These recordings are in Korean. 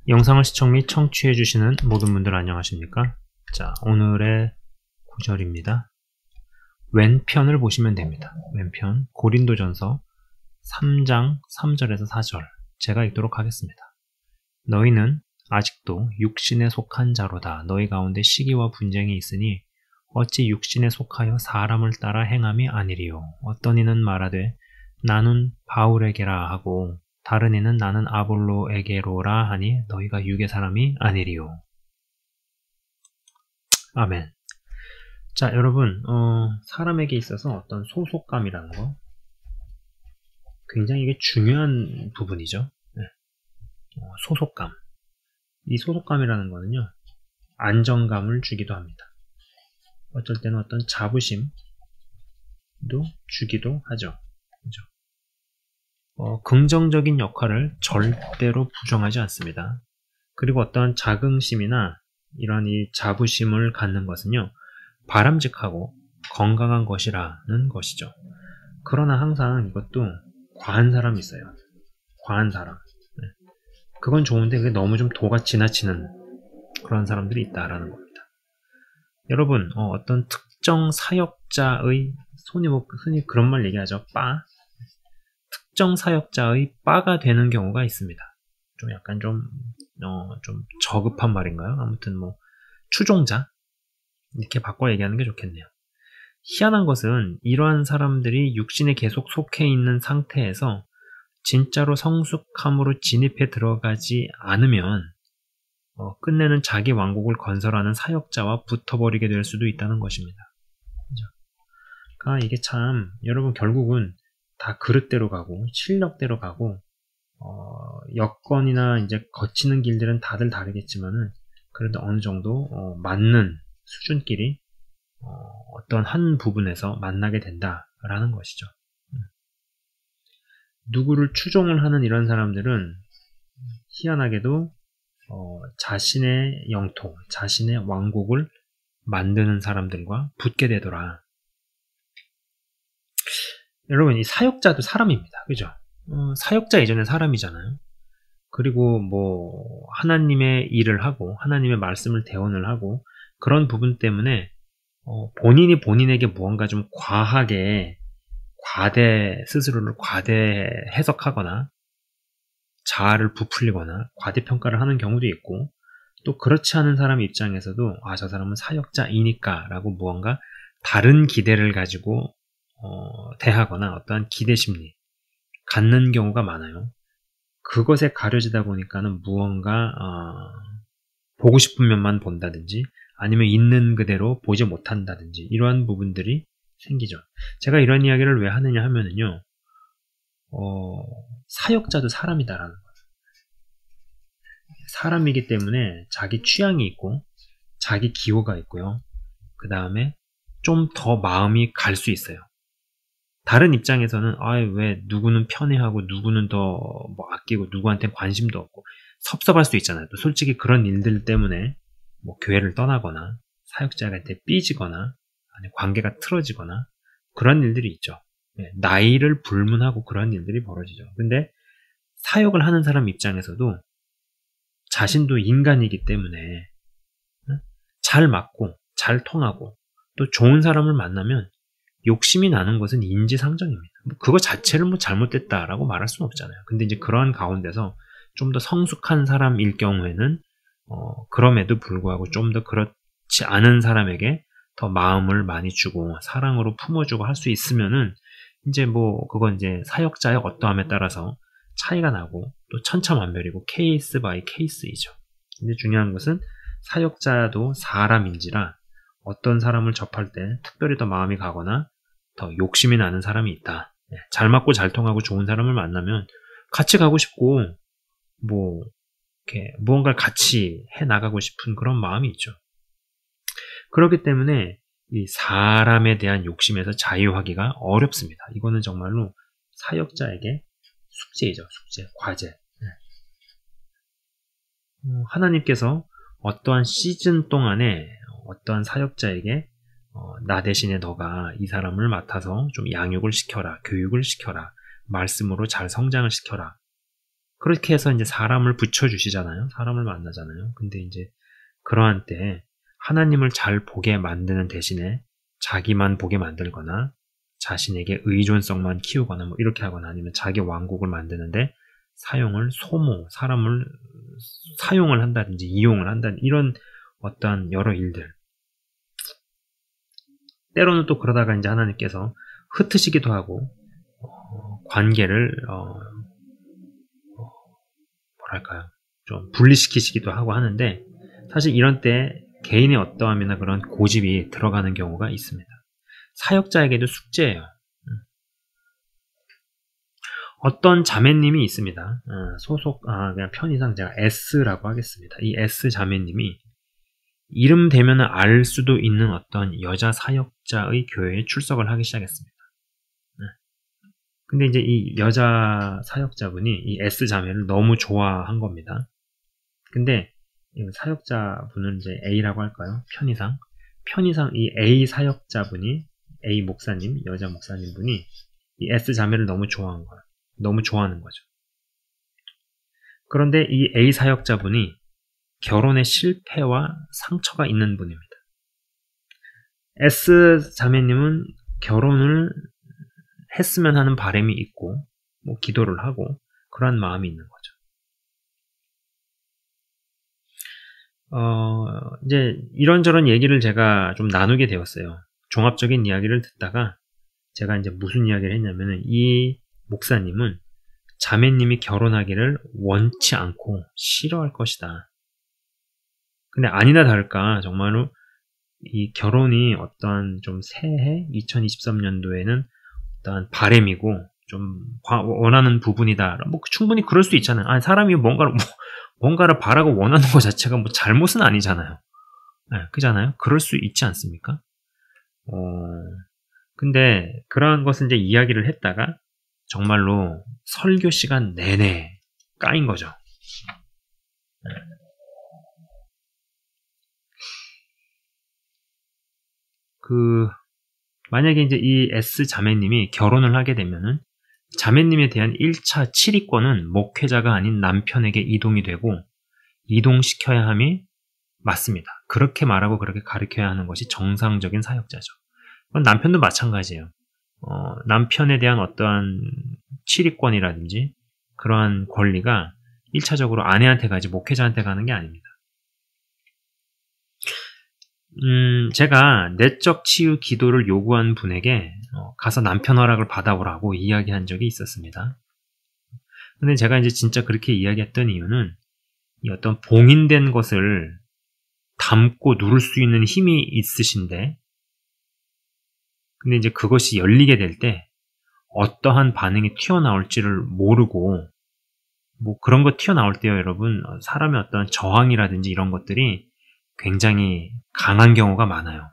영상을 시청 및 청취해 주시는 모든 분들 안녕하십니까? 자, 오늘의 구절입니다. 왼편을 보시면 됩니다. 왼편 고린도전서 3장 3절에서 4절 제가 읽도록 하겠습니다. 너희는 아직도 육신에 속한 자로다. 너희 가운데 시기와 분쟁이 있으니 어찌 육신에 속하여 사람을 따라 행함이 아니리요. 어떤 이는 말하되 나는 바울에게라 하고 다른 이는 나는 아볼로에게로라 하니 너희가 육의 사람이 아니리요. 아멘. 자, 여러분, 사람에게 있어서 어떤 소속감이라는 거 굉장히 이게 중요한 부분이죠. 네. 소속감. 이 소속감이라는 거는요, 안정감을 주기도 합니다. 어쩔 때는 어떤 자부심도 주기도 하죠. 그죠? 긍정적인 역할을 절대로 부정하지 않습니다. 그리고 어떤 자긍심이나 이런 이 자부심을 갖는 것은요, 바람직하고 건강한 것이라는 것이죠. 그러나 항상 이것도 과한 사람이 있어요. 과한 사람. 네. 그건 좋은데 그게 너무 좀 도가 지나치는 그런 사람들이 있다라는 겁니다. 여러분, 어떤 특정 사역자의 흔히 그런 말 얘기하죠. 특정 사역자의 빠가 되는 경우가 있습니다. 좀 약간 좀 저급한 말인가요? 아무튼 추종자? 이렇게 바꿔 얘기하는 게 좋겠네요. 희한한 것은 이러한 사람들이 육신에 계속 속해 있는 상태에서 진짜로 성숙함으로 진입해 들어가지 않으면 끝내는 자기 왕국을 건설하는 사역자와 붙어버리게 될 수도 있다는 것입니다. 그죠? 그러니까 이게 참 여러분 결국은 다 그릇대로 가고 실력대로 가고 여건이나 이제 거치는 길들은 다들 다르겠지만은 그래도 어느 정도 맞는 수준끼리 어떤 한 부분에서 만나게 된다라는 것이죠. 누구를 추종을 하는 이런 사람들은 희한하게도 자신의 영토, 자신의 왕국을 만드는 사람들과 붙게 되더라. 여러분, 이 사역자도 사람입니다. 그죠? 사역자 이전에 사람이잖아요. 그리고 하나님의 일을 하고 하나님의 말씀을 대언을 하고 그런 부분 때문에 본인이 본인에게 무언가 좀 스스로를 과대 해석하거나 자아를 부풀리거나 과대평가를 하는 경우도 있고, 또 그렇지 않은 사람 입장에서도 저 사람은 사역자이니까 라고 무언가 다른 기대를 가지고 대하거나 어떠한 기대 심리 갖는 경우가 많아요. 그것에 가려지다 보니까는 무언가 보고 싶은 면만 본다든지 아니면 있는 그대로 보지 못한다든지 이러한 부분들이 생기죠. 제가 이런 이야기를 왜 하느냐 하면은요, 사역자도 사람이다라는 거예요. 사람이기 때문에 자기 취향이 있고 자기 기호가 있고요. 그 다음에 좀 더 마음이 갈 수 있어요. 다른 입장에서는 왜 누구는 편애하고 누구는 더 아끼고 누구한테 관심도 없고 섭섭할 수 있잖아요. 또 솔직히 그런 일들 때문에 교회를 떠나거나 사역자한테 삐지거나 아니 관계가 틀어지거나 그런 일들이 있죠. 나이를 불문하고 그런 일들이 벌어지죠. 근데 사역을 하는 사람 입장에서도 자신도 인간이기 때문에 잘 맞고 잘 통하고 또 좋은 사람을 만나면 욕심이 나는 것은 인지상정입니다. 그거 자체를 잘못됐다라고 말할 수는 없잖아요. 근데 이제 그러한 가운데서 좀 더 성숙한 사람일 경우에는 그럼에도 불구하고 좀 더 그렇지 않은 사람에게 더 마음을 많이 주고 사랑으로 품어주고 할 수 있으면은 이제 그건 이제 사역자의 어떠함에 따라서 차이가 나고 또 천차만별이고 케이스 바이 케이스이죠. 근데 중요한 것은 사역자도 사람인지라 어떤 사람을 접할 때 특별히 더 마음이 가거나 더 욕심이 나는 사람이 있다. 잘 맞고 잘 통하고 좋은 사람을 만나면 같이 가고 싶고 이렇게 무언가를 같이 해 나가고 싶은 그런 마음이 있죠. 그렇기 때문에 이 사람에 대한 욕심에서 자유하기가 어렵습니다. 이거는 정말로 사역자에게 숙제이죠. 숙제, 과제. 하나님께서 어떠한 시즌 동안에 어떠한 사역자에게 나 대신에 너가 이 사람을 맡아서 좀 양육을 시켜라, 교육을 시켜라, 말씀으로 잘 성장을 시켜라. 그렇게 해서 이제 사람을 붙여주시잖아요. 사람을 만나잖아요. 근데 이제 그러한 때 하나님을 잘 보게 만드는 대신에 자기만 보게 만들거나 자신에게 의존성만 키우거나 뭐 이렇게 하거나 아니면 자기 왕국을 만드는데 사람을 사용을 한다든지 이용을 한다든지 이런 어떠한 여러 일들. 때로는 또 그러다가 이제 하나님께서 흩으시기도 하고 관계를 뭐랄까요, 좀 분리시키시기도 하고 하는데 사실 이런 때 개인의 어떠함이나 그런 고집이 들어가는 경우가 있습니다. 사역자에게도 숙제예요. 어떤 자매님이 있습니다. 그냥 편의상 제가 S라고 하겠습니다. 이 S 자매님이 이름 되면 알 수도 있는 어떤 여자 사역자의 교회에 출석을 하기 시작했습니다. 근데 이제 이 여자 사역자분이 이 S 자매를 너무 좋아한 겁니다. 근데 이 사역자분은 이제 A라고 할까요? 편의상 이 A 사역자분이 A 목사님, 여자 목사님 분이 이 S 자매를 너무 좋아하는 거죠. 그런데 이 A 사역자분이 결혼의 실패와 상처가 있는 분입니다. S 자매님은 결혼을 했으면 하는 바람이 있고 뭐 기도를 하고 그러한 마음이 있는 거죠. 이제 이런저런 얘기를 제가 좀 나누게 되었어요. 종합적인 이야기를 듣다가 제가 이제 무슨 이야기를 했냐면은 이 목사님은 자매님이 결혼하기를 원치 않고 싫어할 것이다. 근데 아니나 다를까 정말로 이 결혼이 어떠한 좀 새해 2023년도에는 어떠한 바램이고 좀 원하는 부분이다. 뭐 충분히 그럴 수 있잖아요. 아니, 사람이 뭔가를 바라고 원하는 것 자체가 뭐 잘못은 아니잖아요. 네, 그잖아요. 그럴 수 있지 않습니까? 근데 그러한 것을 이제 이야기를 했다가 정말로 설교 시간 내내 까인 거죠. 만약에 이제 이 S 자매님이 결혼을 하게 되면은 자매님에 대한 1차 치리권은 목회자가 아닌 남편에게 이동이 되고 이동시켜야 함이 맞습니다. 그렇게 말하고 그렇게 가르쳐야 하는 것이 정상적인 사역자죠. 남편도 마찬가지예요. 남편에 대한 어떠한 치리권이라든지 그러한 권리가 1차적으로 아내한테 가지 목회자한테 가는 게 아닙니다. 제가 내적 치유 기도를 요구한 분에게 가서 남편 허락을 받아오라고 이야기한 적이 있었습니다. 근데 제가 이제 진짜 그렇게 이야기했던 이유는 이 어떤 봉인된 것을 담고 누를 수 있는 힘이 있으신데 근데 이제 그것이 열리게 될 때 어떠한 반응이 튀어나올지를 모르고 뭐 그런 거 튀어나올 때요, 여러분, 사람의 어떤 저항이라든지 이런 것들이 굉장히 강한 경우가 많아요.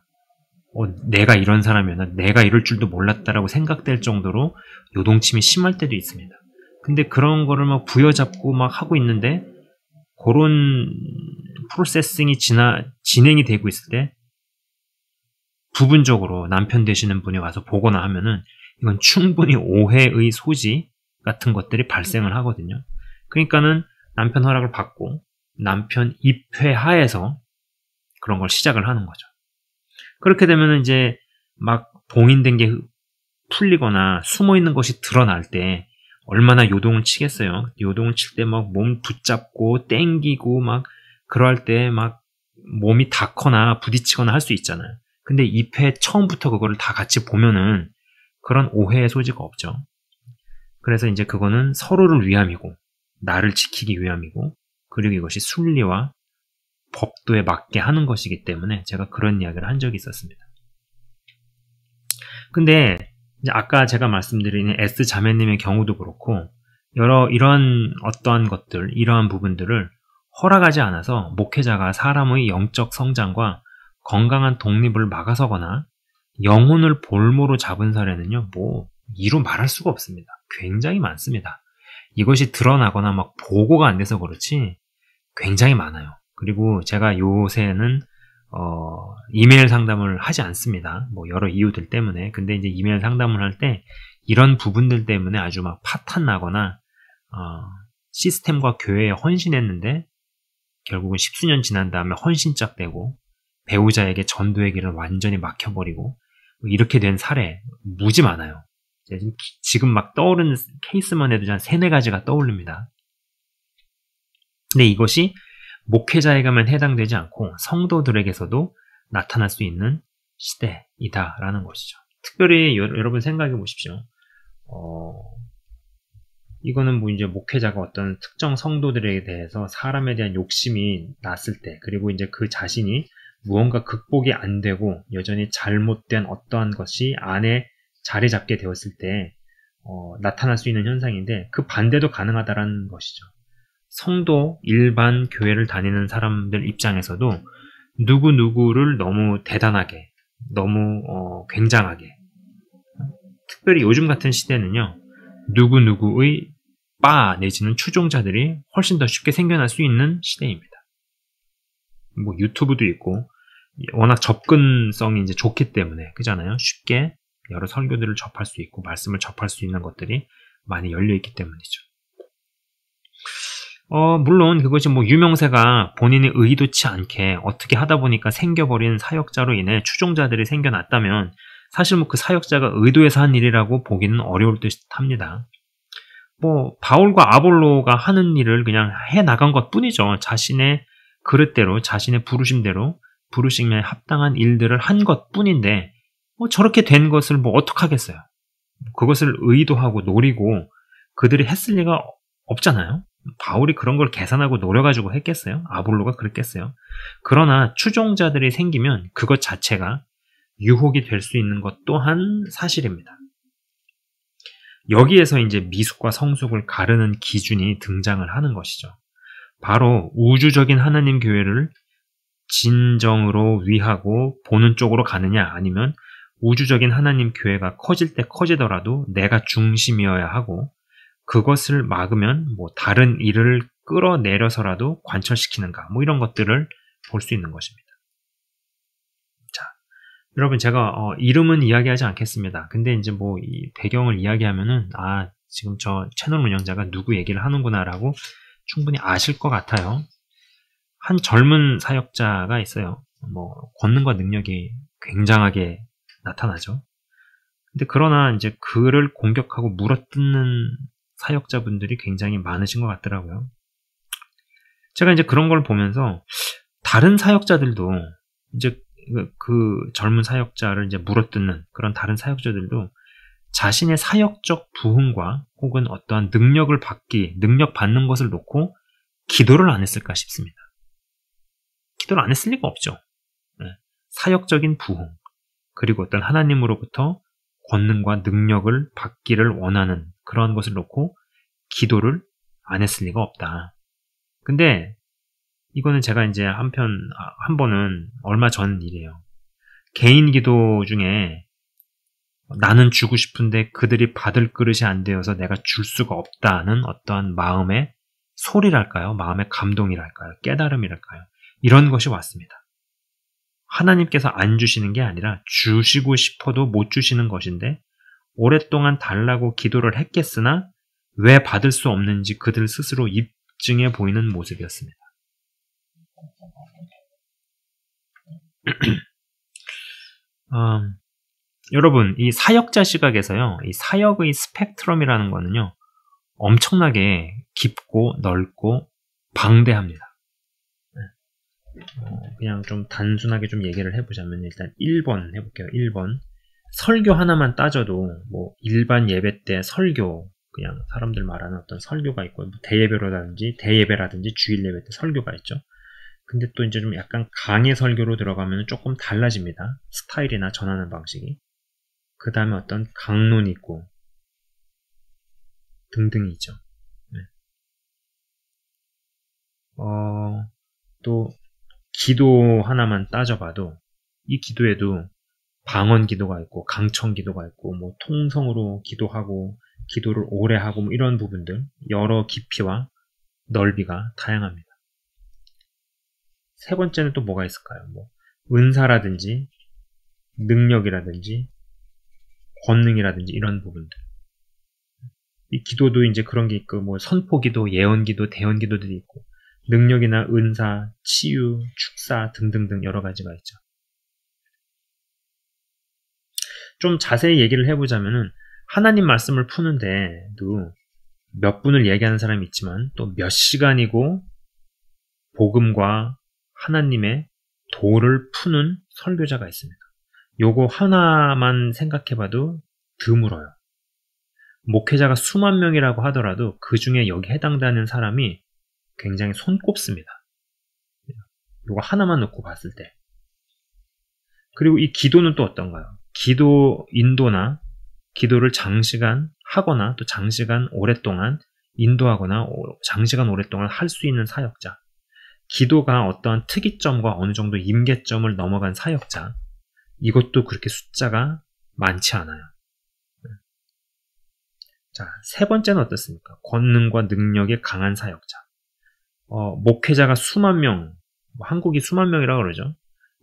내가 이런 사람이었나, 내가 이럴 줄도 몰랐다라고 생각될 정도로 요동침이 심할 때도 있습니다. 근데 그런 거를 막 부여잡고 막 하고 있는데 그런 프로세싱이 진행이 되고 있을 때 부분적으로 남편 되시는 분이 와서 보거나 하면은 이건 충분히 오해의 소지 같은 것들이 발생을 하거든요. 그러니까는 남편 허락을 받고 남편 입회 하에서 그런 걸 시작을 하는 거죠. 그렇게 되면 이제 막 봉인된 게 풀리거나 숨어 있는 것이 드러날 때 얼마나 요동을 치겠어요. 요동을 칠 때 막 몸 붙잡고 땡기고 막 그럴 때 막 몸이 닿거나 부딪히거나 할 수 있잖아요. 근데 입회 처음부터 그거를 다 같이 보면은 그런 오해의 소지가 없죠. 그래서 이제 그거는 서로를 위함이고 나를 지키기 위함이고 그리고 이것이 순리와 법도에 맞게 하는 것이기 때문에 제가 그런 이야기를 한 적이 있었습니다. 근데 이제 아까 제가 말씀드린 S 자매님의 경우도 그렇고 이런 어떠한 것들, 이러한 부분들을 허락하지 않아서 목회자가 사람의 영적 성장과 건강한 독립을 막아서거나 영혼을 볼모로 잡은 사례는요, 뭐 이루 말할 수가 없습니다. 굉장히 많습니다. 이것이 드러나거나 막 보고가 안 돼서 그렇지 굉장히 많아요. 그리고 제가 요새는 이메일 상담을 하지 않습니다. 뭐 여러 이유들 때문에. 근데 이제 이메일 상담을 할 때 이런 부분들 때문에 아주 막 파탄 나거나 시스템과 교회에 헌신했는데 결국은 10수년 지난 다음에 헌신짝 되고 배우자에게 전도의 길을 완전히 막혀버리고 이렇게 된 사례 무지 많아요. 지금 막 떠오르는 케이스만 해도 한 3-4가지가 떠오릅니다. 근데 이것이 목회자에게만 해당되지 않고 성도들에게서도 나타날 수 있는 시대이다라는 것이죠. 특별히 여러분 생각해 보십시오. 이거는 뭐 이제 목회자가 어떤 특정 성도들에 대해서 사람에 대한 욕심이 났을 때, 그리고 이제 그 자신이 무언가 극복이 안 되고 여전히 잘못된 어떠한 것이 안에 자리 잡게 되었을 때 나타날 수 있는 현상인데, 그 반대도 가능하다라는 것이죠. 성도, 일반 교회를 다니는 사람들 입장에서도 누구누구를 너무 대단하게, 너무 굉장하게, 특별히 요즘 같은 시대는요, 누구누구의 빠 내지는 추종자들이 훨씬 더 쉽게 생겨날 수 있는 시대입니다. 뭐 유튜브도 있고 워낙 접근성이 이제 좋기 때문에, 그잖아요. 쉽게 여러 설교들을 접할 수 있고 말씀을 접할 수 있는 것들이 많이 열려 있기 때문이죠. 물론 그것이 뭐 유명세가 본인이 의도치 않게 어떻게 하다 보니까 생겨버린 사역자로 인해 추종자들이 생겨났다면 사실 뭐 그 사역자가 의도해서 한 일이라고 보기는 어려울 듯 합니다. 뭐 바울과 아볼로가 하는 일을 그냥 해 나간 것 뿐이죠. 자신의 그릇대로, 자신의 부르심대로, 부르심에 합당한 일들을 한 것 뿐인데 뭐 저렇게 된 것을 뭐 어떡하겠어요. 그것을 의도하고 노리고 그들이 했을 리가 없잖아요. 바울이 그런 걸 계산하고 노려가지고 했겠어요? 아볼로가 그랬겠어요? 그러나 추종자들이 생기면 그것 자체가 유혹이 될 수 있는 것 또한 사실입니다. 여기에서 이제 미숙과 성숙을 가르는 기준이 등장을 하는 것이죠. 바로 우주적인 하나님 교회를 진정으로 위하고 보는 쪽으로 가느냐, 아니면 우주적인 하나님 교회가 커질 때 커지더라도 내가 중심이어야 하고 그것을 막으면 뭐 다른 일을 끌어내려서라도 관철시키는가, 뭐 이런 것들을 볼 수 있는 것입니다. 자, 여러분 제가 이름은 이야기하지 않겠습니다. 근데 이제 뭐 이 배경을 이야기하면은 지금 저 채널 운영자가 누구 얘기를 하는구나라고 충분히 아실 것 같아요. 한 젊은 사역자가 있어요. 뭐 권능과 능력이 굉장하게 나타나죠. 근데 그러나 이제 그를 공격하고 물어뜯는 사역자분들이 굉장히 많으신 것 같더라고요. 제가 이제 그런 걸 보면서 다른 사역자들도 이제 그 젊은 사역자를 이제 물어뜯는 그런 다른 사역자들도 자신의 사역적 부흥과 혹은 어떠한 능력 받는 것을 놓고 기도를 안 했을까 싶습니다. 기도를 안 했을 리가 없죠. 사역적인 부흥, 그리고 어떤 하나님으로부터 권능과 능력을 받기를 원하는 그러한 것을 놓고 기도를 안 했을 리가 없다. 근데 이거는 제가 이제 한 번은 얼마 전 일이에요. 개인 기도 중에 나는 주고 싶은데 그들이 받을 그릇이 안 되어서 내가 줄 수가 없다는 어떠한 마음의 소리랄까요? 마음의 감동이랄까요? 깨달음이랄까요? 이런 것이 왔습니다. 하나님께서 안 주시는 게 아니라 주시고 싶어도 못 주시는 것인데 오랫동안 달라고 기도를 했겠으나 왜 받을 수 없는지 그들 스스로 입증해 보이는 모습이었습니다. 여러분, 이 사역자 시각에서요, 이 사역의 스펙트럼이라는 거는요, 엄청나게 깊고 넓고 방대합니다. 그냥 좀 단순하게 좀 얘기를 해보자면 일단 1번 해볼게요. 1번. 설교 하나만 따져도 뭐 일반 예배 때 설교, 그냥 사람들 말하는 어떤 설교가 있고, 뭐 대예배라든지 주일 예배 때 설교가 있죠. 근데 또 이제 좀 약간 강의 설교로 들어가면 조금 달라집니다. 스타일이나 전하는 방식이. 그 다음에 어떤 강론이 있고 등등이 있죠. 네. 또 기도 하나만 따져봐도 이 기도에도 방언 기도가 있고 강청 기도가 있고 뭐 통성으로 기도하고 기도를 오래 하고 뭐 이런 부분들, 여러 깊이와 넓이가 다양합니다. 세 번째는 또 뭐가 있을까요? 뭐 은사라든지 능력이라든지 권능이라든지 이런 부분들. 이 기도도 이제 그런 게 있고, 뭐 선포기도, 예언기도, 대언기도들이 있고, 능력이나 은사, 치유, 축사 등등등 여러 가지가 있죠. 좀 자세히 얘기를 해보자면은 하나님 말씀을 푸는데도 몇 분을 얘기하는 사람이 있지만 또 몇 시간이고 복음과 하나님의 도를 푸는 설교자가 있습니다. 요거 하나만 생각해봐도 드물어요. 목회자가 수만 명이라고 하더라도 그 중에 여기 해당되는 사람이 굉장히 손꼽습니다. 요거 하나만 놓고 봤을 때. 그리고 이 기도는 또 어떤가요? 기도 인도나 기도를 장시간 하거나 또 장시간 오랫동안 인도하거나 장시간 오랫동안 할 수 있는 사역자. 기도가 어떠한 특이점과 어느 정도 임계점을 넘어간 사역자. 이것도 그렇게 숫자가 많지 않아요. 자, 세 번째는 어떻습니까? 권능과 능력이 강한 사역자. 목회자가 수만 명, 한국이 수만 명이라고 그러죠.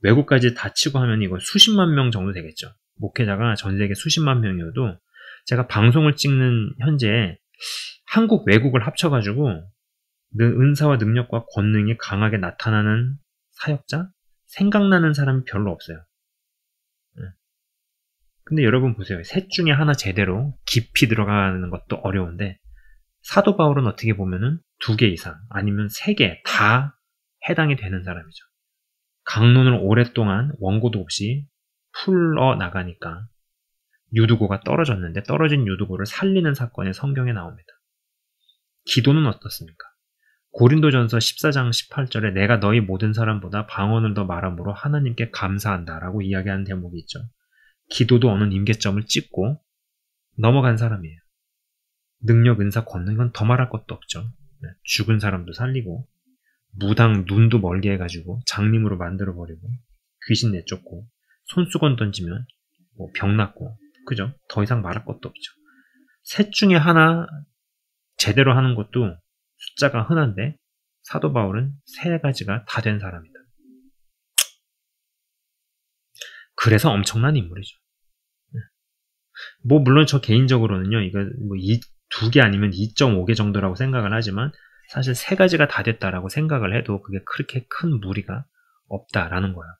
외국까지 다 치고 하면 이거 수십만 명 정도 되겠죠. 목회자가 전 세계 수십만 명이어도 제가 방송을 찍는 현재 한국, 외국을 합쳐가지고 은사와 능력과 권능이 강하게 나타나는 사역자? 생각나는 사람이 별로 없어요. 근데 여러분 보세요. 셋 중에 하나 제대로 깊이 들어가는 것도 어려운데 사도 바울은 어떻게 보면은 2개 이상 아니면 3개 다 해당이 되는 사람이죠. 강론을 오랫동안 원고도 없이 풀어 나가니까 유두고가 떨어졌는데 떨어진 유두고를 살리는 사건이 성경에 나옵니다. 기도는 어떻습니까? 고린도전서 14장 18절에 내가 너희 모든 사람보다 방언을 더 말함으로 하나님께 감사한다라고 이야기하는 대목이 있죠. 기도도 어느 임계점을 찍고 넘어간 사람이에요. 능력, 은사, 권능은 더 말할 것도 없죠. 죽은 사람도 살리고 무당 눈도 멀게 해가지고 장님으로 만들어버리고 귀신 내쫓고 손수건 던지면 병 낫고 그죠? 더 이상 말할 것도 없죠. 셋 중에 하나 제대로 하는 것도 숫자가 흔한데 사도 바울은 3가지가 다 된 사람이다. 그래서 엄청난 인물이죠. 물론 저 개인적으로는요, 이거 2개 아니면 2.5개 정도라고 생각을 하지만 사실 3가지가 다 됐다라고 생각을 해도 그게 그렇게 큰 무리가 없다라는 거예요.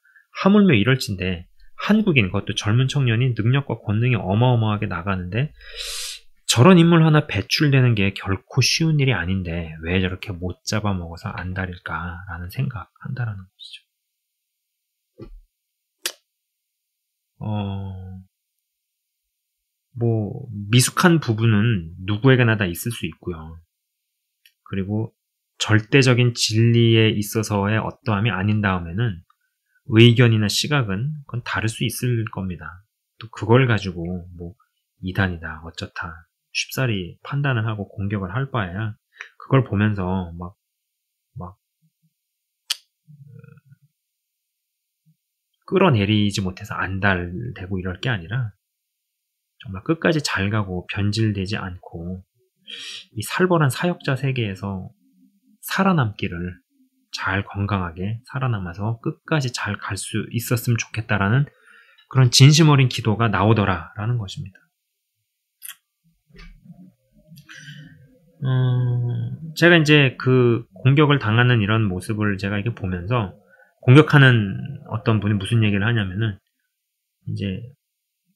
하물며 이럴진데 한국인, 그것도 젊은 청년이 능력과 권능이 어마어마하게 나가는데 저런 인물 하나 배출되는 게 결코 쉬운 일이 아닌데 왜 저렇게 못 잡아먹어서 안달일까라는 생각한다라는 것이죠. 미숙한 부분은 누구에게나 다 있을 수 있고요. 그리고 절대적인 진리에 있어서의 어떠함이 아닌 다음에는 의견이나 시각은 그건 다를 수 있을 겁니다. 또 그걸 가지고 이단이다 어쩌다 쉽사리 판단을 하고 공격을 할 바에야 그걸 보면서 끌어내리지 못해서 안달되고 이럴 게 아니라 정말 끝까지 잘 가고 변질되지 않고 이 살벌한 사역자 세계에서 살아남기를 잘 건강하게 살아남아서 끝까지 잘 갈 수 있었으면 좋겠다라는 그런 진심 어린 기도가 나오더라라는 것입니다. 제가 이제 그 공격을 당하는 이런 모습을 제가 이렇게 보면서 공격하는 어떤 분이 무슨 얘기를 하냐면은 이제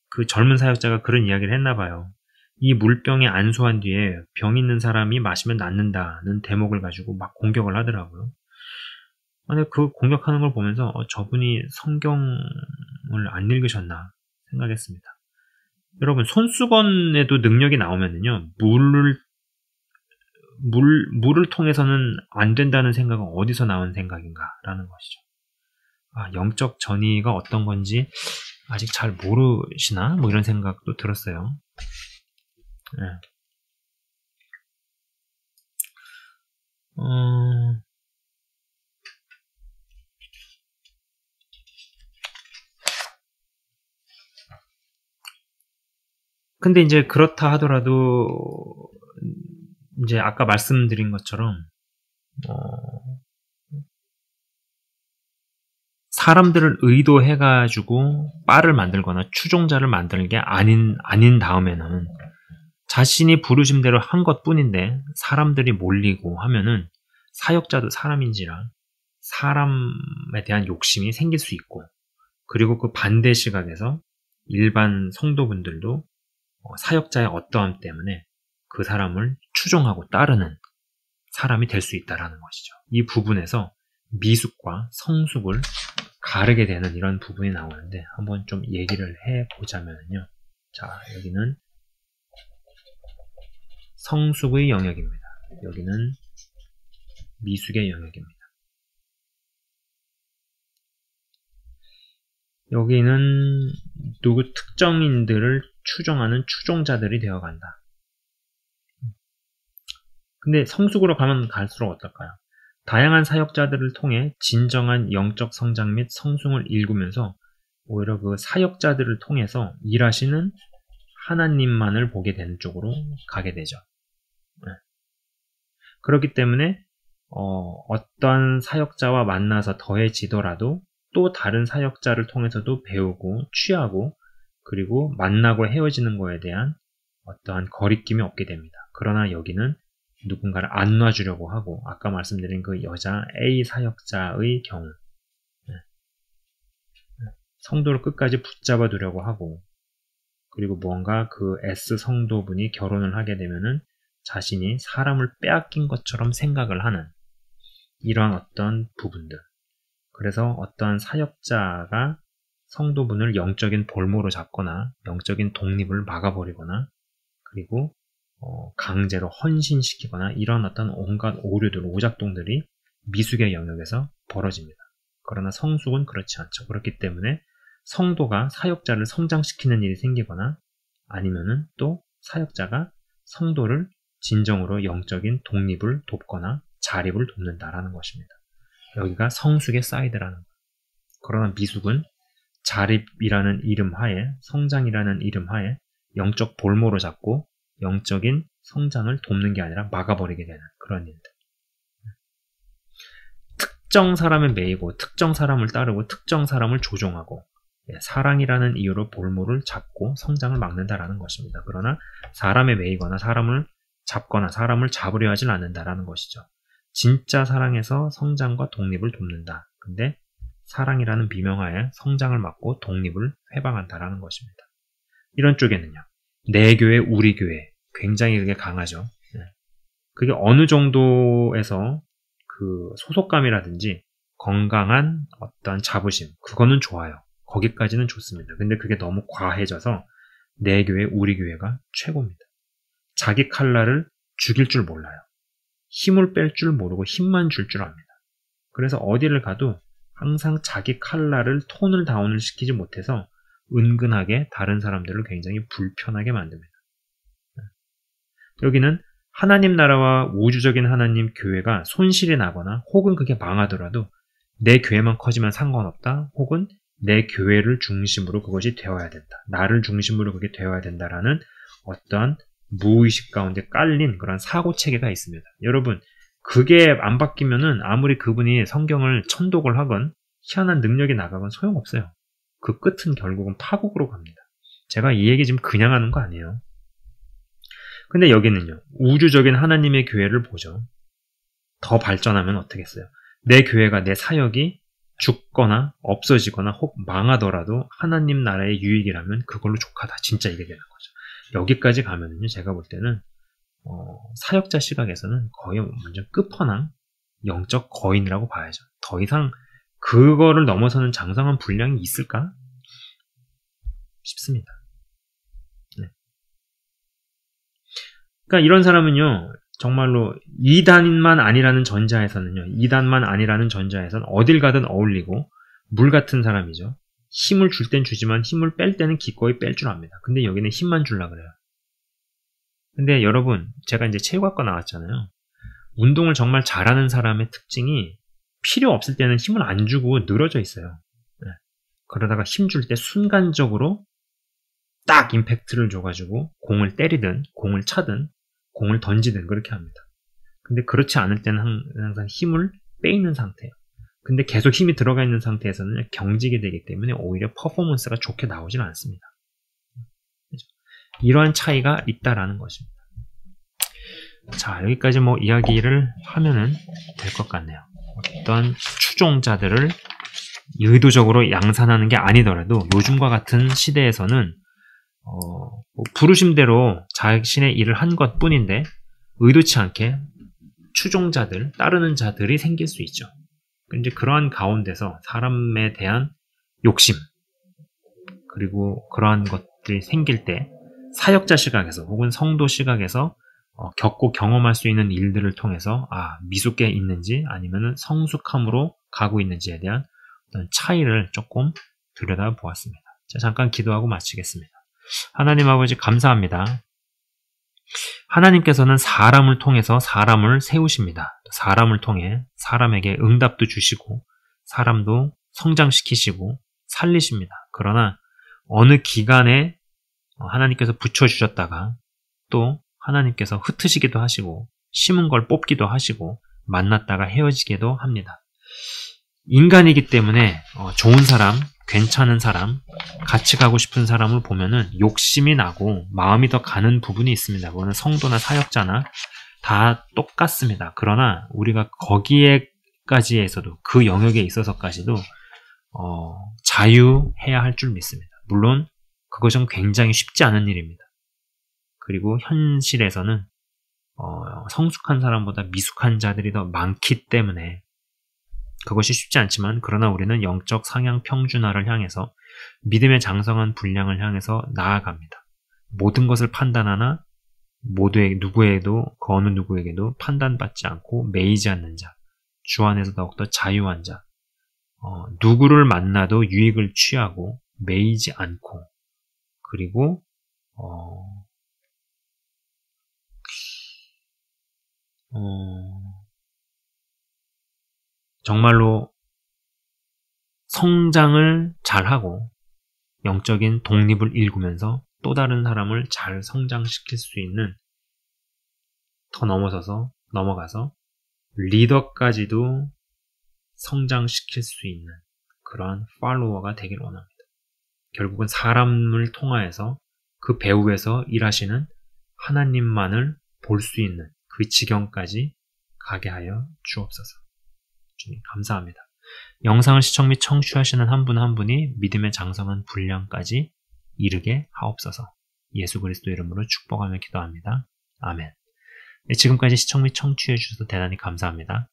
그 젊은 사역자가 그런 이야기를 했나 봐요. 이 물병에 안수한 뒤에 병 있는 사람이 마시면 낫는다는 대목을 가지고 막 공격을 하더라고요. 근데 그 공격하는 걸 보면서 저분이 성경을 안 읽으셨나 생각했습니다. 여러분 손수건에도 능력이 나오면은요 물을 통해서는 안 된다는 생각은 어디서 나온 생각인가라는 것이죠. 영적 전이가 어떤 건지 아직 잘 모르시나? 이런 생각도 들었어요. 네. 근데 이제 그렇다 하더라도 이제 아까 말씀드린 것처럼 사람들을 의도해가지고 빠를 만들거나 추종자를 만드는 게 아닌 다음에는 자신이 부르심대로 한 것뿐인데 사람들이 몰리고 하면은 사역자도 사람인지라 사람에 대한 욕심이 생길 수 있고, 그리고 그 반대 시각에서 일반 성도분들도 사역자의 어떠함 때문에 그 사람을 추종하고 따르는 사람이 될 수 있다는 것이죠. 이 부분에서 미숙과 성숙을 가르게 되는 이런 부분이 나오는데 한번 좀 얘기를 해보자면요. 자, 여기는 성숙의 영역입니다. 여기는 미숙의 영역입니다. 여기는 누구 특정인들을 추종하는 추종자들이 되어간다. 근데 성숙으로 가면 갈수록 어떨까요? 다양한 사역자들을 통해 진정한 영적 성장 및 성숙을 일구면서 오히려 그 사역자들을 통해서 일하시는 하나님만을 보게 되는 쪽으로 가게 되죠. 그렇기 때문에 어떤 사역자와 만나서 더해지더라도 또 다른 사역자를 통해서도 배우고 취하고 그리고 만나고 헤어지는 거에 대한 어떠한 거리낌이 없게 됩니다. 그러나 여기는 누군가를 안 놔주려고 하고, 아까 말씀드린 그 여자 A 사역자의 경우 성도를 끝까지 붙잡아 두려고 하고, 그리고 뭔가 그 S 성도분이 결혼을 하게 되면은 자신이 사람을 빼앗긴 것처럼 생각을 하는 이러한 어떤 부분들. 그래서 어떠한 사역자가 성도분을 영적인 볼모로 잡거나 영적인 독립을 막아버리거나 그리고 강제로 헌신시키거나 이런 어떤 온갖 오류들, 오작동들이 미숙의 영역에서 벌어집니다. 그러나 성숙은 그렇지 않죠. 그렇기 때문에 성도가 사역자를 성장시키는 일이 생기거나 아니면은 또 사역자가 성도를 진정으로 영적인 독립을 돕거나 자립을 돕는다라는 것입니다. 여기가 성숙의 사이드라는 거예요. 그러나 미숙은 자립이라는 이름 하에, 성장이라는 이름 하에 영적 볼모로 잡고 영적인 성장을 돕는 게 아니라 막아버리게 되는 그런 일들. 특정 사람에 매이고 특정 사람을 따르고 특정 사람을 조종하고 사랑이라는 이유로 볼모를 잡고 성장을 막는다라는 것입니다. 그러나 사람에 매이거나 사람을 잡거나 사람을 잡으려 하진 않는다라는 것이죠. 진짜 사랑에서 성장과 독립을 돕는다. 근데 사랑이라는 비명하에 성장을 막고 독립을 회방한다라는 것입니다. 이런 쪽에는요. 내 교회, 우리 교회 굉장히 그게 강하죠. 그게 어느 정도에서 그 소속감이라든지 건강한 어떤 자부심, 그거는 좋아요. 거기까지는 좋습니다. 근데 그게 너무 과해져서 내 교회, 우리 교회가 최고입니다. 자기 칼날을 죽일 줄 몰라요. 힘을 뺄 줄 모르고 힘만 줄 줄 압니다. 그래서 어디를 가도 항상 자기 칼날을 톤을 다운을 시키지 못해서 은근하게 다른 사람들을 굉장히 불편하게 만듭니다. 여기는 하나님 나라와 우주적인 하나님 교회가 손실이 나거나 혹은 그게 망하더라도 내 교회만 커지면 상관없다, 혹은 내 교회를 중심으로 그것이 되어야 된다, 나를 중심으로 그게 되어야 된다라는 어떠한 무의식 가운데 깔린 그런 사고체계가 있습니다. 여러분, 그게 안 바뀌면은 아무리 그분이 성경을 천독을 하건 희한한 능력이 나가건 소용없어요. 그 끝은 결국은 파국으로 갑니다. 제가 이 얘기 지금 그냥 하는 거 아니에요. 근데 여기는요, 우주적인 하나님의 교회를 보죠. 더 발전하면 어떻겠어요? 내 교회가, 내 사역이 죽거나 없어지거나 혹 망하더라도 하나님 나라의 유익이라면 그걸로 족하다. 진짜 이게 되는 거죠. 여기까지 가면은요, 제가 볼 때는 사역자 시각에서는 거의 완전 끝판왕 영적 거인이라고 봐야죠. 더 이상 그거를 넘어서는 장성한 분량이 있을까 싶습니다. 네. 그러니까 이런 사람은요, 정말로 2단만 아니라는 전자에서는요, 2단만 아니라는 전자에서는 어딜 가든 어울리고 물 같은 사람이죠. 힘을 줄 땐 주지만 힘을 뺄 때는 기꺼이 뺄 줄 압니다. 근데 여기는 힘만 줄라 그래요. 근데 여러분, 제가 이제 체육학과 나왔잖아요. 운동을 정말 잘하는 사람의 특징이 필요 없을 때는 힘을 안 주고 늘어져 있어요. 네. 그러다가 힘 줄 때 순간적으로 딱 임팩트를 줘가지고 공을 때리든 공을 차든 공을 던지든 그렇게 합니다. 근데 그렇지 않을 때는 항상 힘을 빼있는 상태예요. 근데 계속 힘이 들어가 있는 상태에서는 경직이 되기 때문에 오히려 퍼포먼스가 좋게 나오질 않습니다. 이러한 차이가 있다라는 것입니다. 자, 여기까지 뭐 이야기를 하면은 될 것 같네요. 어떤 추종자들을 의도적으로 양산하는 게 아니더라도 요즘과 같은 시대에서는 뭐 부르심대로 자신의 일을 한 것 뿐인데 의도치 않게 추종자들, 따르는 자들이 생길 수 있죠. 이제 그러한 가운데서 사람에 대한 욕심, 그리고 그러한 것들이 생길 때 사역자 시각에서 혹은 성도 시각에서 겪고 경험할 수 있는 일들을 통해서 미숙해 있는지 아니면 성숙함으로 가고 있는지에 대한 어떤 차이를 조금 들여다보았습니다. 자, 잠깐 기도하고 마치겠습니다. 하나님 아버지 감사합니다. 하나님께서는 사람을 통해서 사람을 세우십니다. 사람을 통해 사람에게 응답도 주시고 사람도 성장시키시고 살리십니다. 그러나 어느 기간에 하나님께서 붙여주셨다가 또 하나님께서 흩으시기도 하시고 심은 걸 뽑기도 하시고 만났다가 헤어지기도 합니다. 인간이기 때문에 좋은 사람, 괜찮은 사람, 같이 가고 싶은 사람을 보면은 욕심이 나고 마음이 더 가는 부분이 있습니다. 그거는 성도나 사역자나 다 똑같습니다. 그러나 우리가 거기에까지에서도 그 영역에 있어서까지도 자유해야 할 줄 믿습니다. 물론 그것은 굉장히 쉽지 않은 일입니다. 그리고 현실에서는 성숙한 사람보다 미숙한 자들이 더 많기 때문에 그것이 쉽지 않지만 그러나 우리는 영적 상향 평준화를 향해서 믿음의 장성한 분량을 향해서 나아갑니다. 모든 것을 판단하나 누구에게도 그 어느 누구에게도 판단받지 않고 매이지 않는 자, 주 안에서 더욱더 자유한 자, 누구를 만나도 유익을 취하고 매이지 않고 그리고 정말로 성장을 잘하고 영적인 독립을 일구면서 또 다른 사람을 잘 성장시킬 수 있는 더 넘어가서 리더까지도 성장시킬 수 있는 그러한 팔로워가 되길 원합니다. 결국은 사람을 통하여서 그 배후에서 일하시는 하나님만을 볼 수 있는 그 지경까지 가게 하여 주옵소서. 주님 감사합니다. 영상을 시청 및 청취하시는 한 분 한 분이 믿음의 장성한 분량까지 이르게 하옵소서. 예수 그리스도 이름으로 축복하며 기도합니다. 아멘. 지금까지 시청 및 청취해 주셔서 대단히 감사합니다.